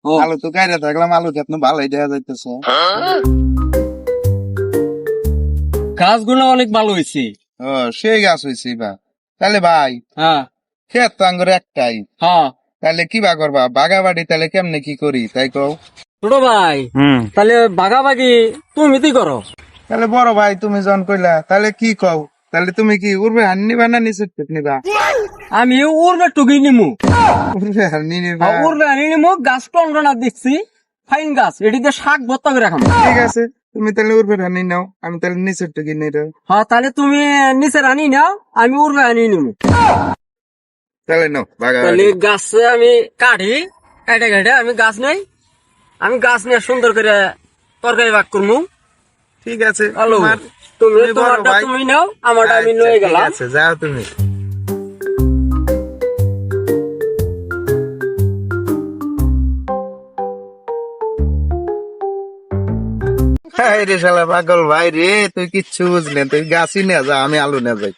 ও আলু তো কাইরা থাকলাম, আলু খেত ভালোই দেখা যাইতেছে। গাছগুলো অনেক ভালো হয়েছে। ও, সেই গাছ হয়েছে বা। তাহলে ভাই, হ্যাঁ ক্ষেত তো আঙ্গুর একটাই, হ্যাঁ। তাহলে কি বা করবা? বাগাবাড়ি তাহলে কেমনে কি করি তাই কও। ছোট ভাই, তাহলে বাগাবাগি তুমি তুই করো। তাহলে বড় ভাই তুমি যখন কইলা তাহলে কি কও? তাহলে তুমি কি উড়বে হান নিবা না নিচে নিবা? আমি উড়বে টুকি নিমু। উড়বে হান নিবা। উড়বে আনি নিমু, গাছ টন্ডনা দেখছি, ফাইন গাছ, এটিতে শাক ভর্তা করে রাখাম। ঠিক আছে, তুমি তাহলে উড়বে হান নাও, আমি তাহলে নিচের টুকি নিয়ে যাও। হ্যাঁ, তাহলে তুমি নিচের আনি নাও, আমি উড়বে আনি নিমু। তাহলে নাও তাহলে বাগাবাড়ি। গাছ আমি কাটি, কেটে কেটে আমি গাছ নেই, আমি গাছ নিয়ে সুন্দর করে তরকারি ভাগ করবো। ঠিক আছে, হ্যালো, তোমার তুমি তুমি বড় তোমারটা ভাই। তুমি নাও, আমারটা আমি আচ্ছা লয়ে ঠিক গেলাম। আছে, যাও তুমি। হায় রে শালা পাগল ভাই রে, তুই কিচ্ছু বুঝলি না, তুই গাছই নিয়ে যা, আমি আলু নিয়ে যাই।